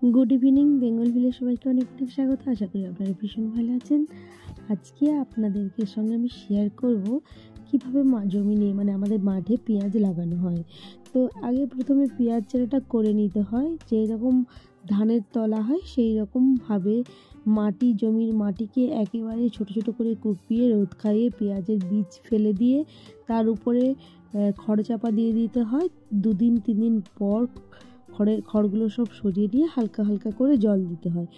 Good evening Bengal village, সবাইকে অনেক অনেক স্বাগত। আশা করি আপনারা ভীষণ ভালো আছেন। আজকে আপনাদেরকে সঙ্গে আমি শেয়ার করব কিভাবে জমি মানে আমাদের মাঠে পেঁয়াজ লাগানো হয়। তো আগে প্রথমে পেঁয়াজ চারাটা করে নিতে হয়, যেই রকম ধানের তলা হয় সেই রকমভাবে জমির মাটিকে একেবারে ছোট ছোট করে কুপিয়ে রোদ খাইয়ে পেঁয়াজের বীজ ফেলে দিয়ে তার উপরে খড় চাপা দিয়ে দিতে হয়। 2-3 দিন পর খড়গুলো সব সরিয়ে দিয়ে হালকা হালকা করে জল দিতে হয়।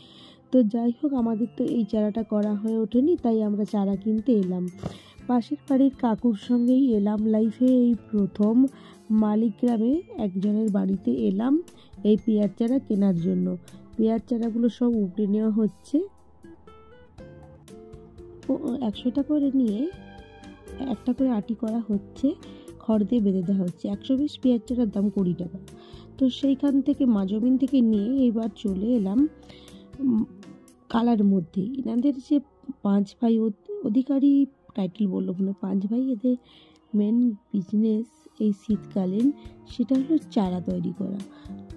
তো যাই হোক, আমাদের তো এই চারাটা করা হয়ে ওঠেনি, তাই আমরা চারা কিনতে এলাম। পাশের বাড়ির কাকুর সঙ্গেই এলাম লাইফে, এই প্রথম মালিগ্রামে একজনের বাড়িতে এলাম এই পেঁয়াজ চারা কেনার জন্য। পেঁয়াজ চারাগুলো সব উপড়ে নেওয়া হচ্ছে, 100টা করে নিয়ে একটা করে আটি করা হচ্ছে, খড় দিয়ে বেঁধে দেওয়া হচ্ছে। 120 পেঁয়াজ চারার দাম 20 টাকা। তো সেইখান থেকে মাজমিন থেকে নিয়ে এবার চলে এলাম কালার মধ্যে। এনাদের যে 5 ভাই অধিকারী টাইটেল বললো না, 5 ভাই, এদের মেন বিজনেস এই শীতকালীন সেটা হলো চারা তৈরি করা।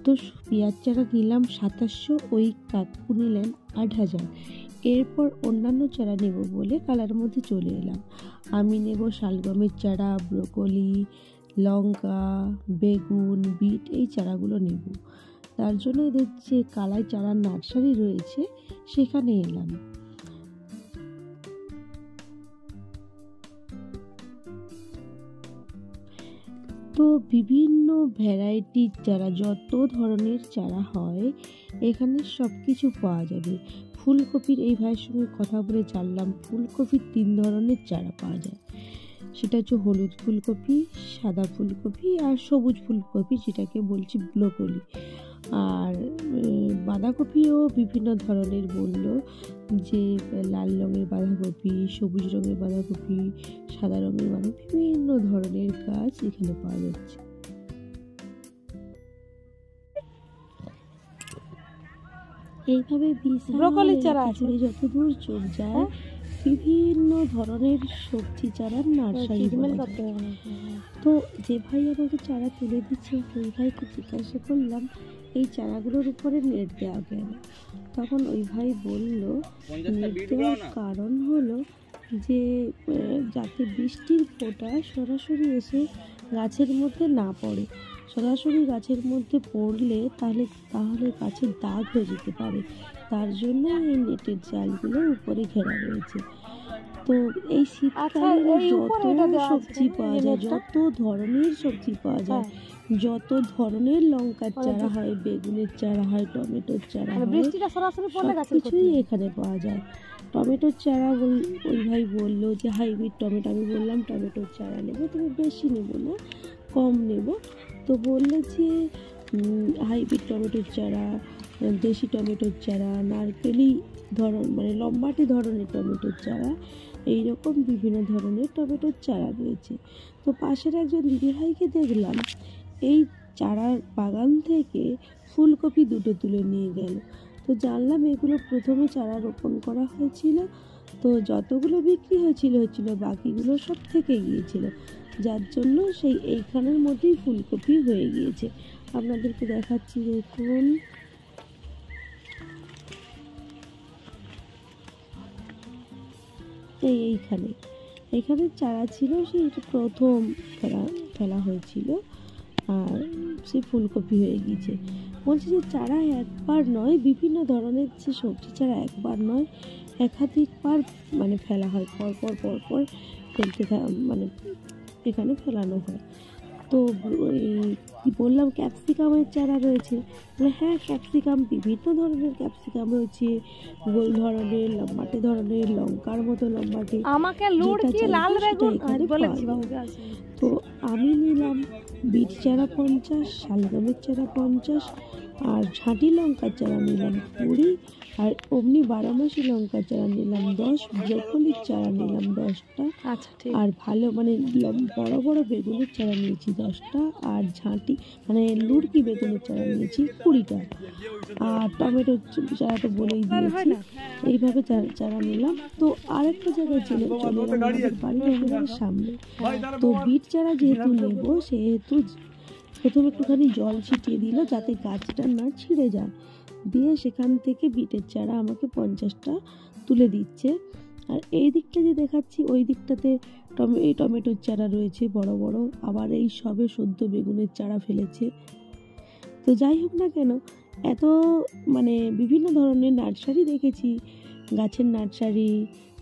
তো পেঁয়াজ চারা নিলাম 2700, ওই কাকু নিলেন 8000। এরপর অন্যান্য চারা নেব বলে কালার মধ্যে চলে এলাম। আমি নেব শালগমের চারা, ব্রোকলি, লঙ্কা, বেগুন, বিট, এই চারাগুলো নেব। তার জন্য এদের যে কালাই চারার নার্সারি রয়েছে সেখানে এলাম। তো বিভিন্ন ভ্যারাইটির চারা, যত ধরনের চারা হয় এখানে সব কিছু পাওয়া যাবে। ফুলকপির, এই ভাইয়ের সঙ্গে কথা বলে জানলাম ফুলকপির 3 ধরনের চারা পাওয়া যায়। সেটা হচ্ছে হলুদ ফুলকপি, সাদা ফুলকপি আর সবুজ ফুলকপি, যেটাকে বলছি ব্রোকলি। আর বাঁধাকপিও বিভিন্ন ধরনের বলল, যে লাল রঙের বাঁধাকপি, সবুজ রঙের বাঁধাকপি, সাদা রঙের বাঁধাকপি, বিভিন্ন ধরনের গাছ এখানে পাওয়া যাচ্ছে। এইভাবে ব্রোকলি চারা জুড়ে যতদূর চোখ যায় বিভিন্ন ধরনের সবজি চারার নার্সারি। তো যে ভাই আমাকে চারা তুলে দিচ্ছে ওই ভাইকে জিজ্ঞাসা করলাম এই চারাগুলোর উপরে নেট দেওয়া কেন। তখন ওই ভাই বলল নেট দেওয়ার কারণ হলো যে যাতে বৃষ্টির ফোঁটা সরাসরি এসে গাছের মধ্যে না পড়ে। সরাসরি গাছের মধ্যে পড়লে তাহলে গাছের দাগ হয়ে যেতে পারে, তার জন্য এই নেটের জালগুলো উপরে ঘেরা রয়েছে। তো এই শীতকালে যত সবজি পাওয়া যায়, যত ধরনের সবজি পাওয়া যায়, যত ধরনের লঙ্কার চারা হয়, বেগুনের চারা হয়, টমেটোর চারা হয়, সবকিছুই এখানে পাওয়া যায়। টমেটোর চারা ওই ভাই বললো যে হাইব্রিড টমেটো। আমি বললাম টমেটোর চারা নেবো, তবে বেশি নেবো না, কম নেব। তো বললো যে হাইব্রিড টমেটোর চারা, দেশি টমেটোর চারা, নারকেলি মানে লম্বাটে ধরনের টমেটোর চারা, এইরকম বিভিন্ন ধরনের টমেটোর চারা রয়েছে। তো পাশের একজন দিদিভাইকে দেখলাম এই চারার বাগান থেকে ফুলকপি 2টো তুলে নিয়ে গেল। তো জানলাম এগুলো প্রথমে চারা রোপণ করা হয়েছিল, তো যতগুলো বিক্রি হয়েছিল বাকিগুলো সব থেকে গিয়েছিল, যার জন্য এইখানের মধ্যেই ফুলকপি হয়ে গিয়েছে। আপনাদেরকে দেখাচ্ছি, দেখুন এইখানে চারা ছিল, সেইটা প্রথম ফেলা হয়েছিল, আর সে ফুলকপি হয়ে গিয়েছে। বলছি যে চারা একবার নয়, বিভিন্ন ধরনের যে সবজি চারা একবার নয়, একাধিকবার মানে ফেলা হয়, পরপর ফেলতে মানে এখানে ফেলানো হয়। তো বললাম ক্যাপসিকামের চারা রয়েছে, হ্যাঁ ক্যাপসিকাম, বিভিন্ন ধরনের ক্যাপসিকাম রয়েছে, গোল ধরনের, লম্বাটে ধরনের, লঙ্কার মতো লম্বাটে। তো আমি নিলাম বিট চারা 50, শালগমের চারা 50, আর ঝাঁটি লঙ্কার চারা নিলাম 20, আর অমনি 12 মাসি লঙ্কার চারা নিলাম 10, ব্রোকলির চারা নিলাম 10টা, আর ভালো মানে বড় বড় বেগুনের চারা নিয়েছি 10টা, আর ঝাঁটি মানে লুড়কি বেগুনের চারা নিয়েছি 20টা, আর টমেটোর চারা তো বলেই দিয়েছি। এইভাবে চারা নিলাম। তো আরেকটা জায়গায় চলে এলাম বাড়ির সামনে। তো বিট চারা যেহেতু নেব, সেহেতু প্রথমে একটুখানি জল ছিটিয়ে দিল যাতে গাছটা না ছিঁড়ে যায়। দিয়ে সেখান থেকে বিটের চারা আমাকে 50টা তুলে দিচ্ছে। আর এই দিকটা যে দেখাচ্ছি ওই দিকটাতে টমেটোর চারা রয়েছে বড় বড়, আবার এই সবে সদ্য বেগুনের চারা ফেলেছে। তো যাই হোক না কেন, এত মানে বিভিন্ন ধরনের নার্সারি দেখেছি, গাছের নার্সারি,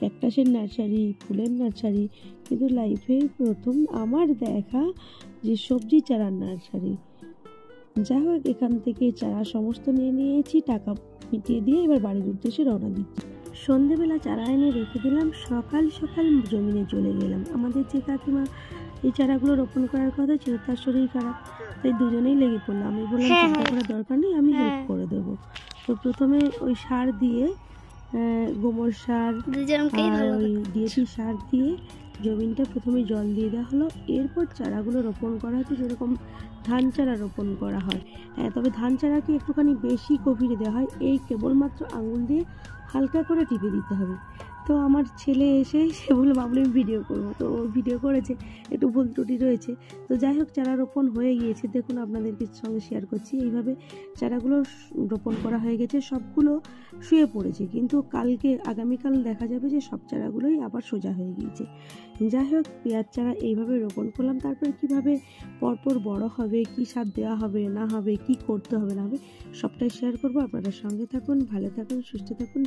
ক্যাকটাসের নার্সারি, ফুলের নার্সারি, কিন্তু লাইফে প্রথম আমার দেখা যে সবজি চারার নার্সারি। যাই হোক, এখান থেকে চারা সমস্ত নিয়ে নিয়েছি, টাকা মিটিয়ে দিয়ে এবার বাড়ির উদ্দেশ্যে রওনা দিচ্ছি। সন্ধেবেলা চারা এনে রেখে দিলাম, সকাল সকাল জমিনে চলে গেলাম। আমাদের যে কাকিমা এই চারাগুলো রোপণ করার কথা ছিল, তার শরীর খারাপ, তাই দুজনেই লেগে পড়লাম। আমি বললাম চিন্তা করার দরকার নেই, আমি হেল্প করে দেবো। তো প্রথমে ওই সার দিয়ে, গোবর সার আর ওই ডিএপি সার দিয়ে জমিনটা প্রথমে জল দিয়ে দেওয়া হলো। এরপর চারাগুলো রোপণ করা হচ্ছে যেরকম ধান চারা রোপণ করা হয়। তবে ধান চারাকে একটুখানি বেশি গভীরে দেওয়া হয়, এই কেবলমাত্র আঙুল দিয়ে হালকা করে টিপে দিতে হবে। তো আমার ছেলে এসে সে বললো বাবলু আমি ভিডিও করবো, তো ভিডিও করেছে, একটু ভুল ত্রুটি রয়েছে। তো যাই হোক, চারা রোপণ হয়ে গিয়েছে, দেখুন আপনাদেরকে সঙ্গে শেয়ার করছি। এইভাবে চারাগুলো রোপণ করা হয়ে গেছে, সবগুলো শুয়ে পড়েছে, কিন্তু আগামীকাল দেখা যাবে যে সব চারাগুলোই আবার সোজা হয়ে গিয়েছে। যাই হোক, পেঁয়াজ চারা এইভাবে রোপণ করলাম। তারপর কিভাবে পরপর বড় হবে, কি সার দেওয়া হবে না হবে, কি করতে হবে না হবে, সবটাই শেয়ার করবো। আপনারা সঙ্গে থাকুন, ভালো থাকুন, সুস্থ থাকুন।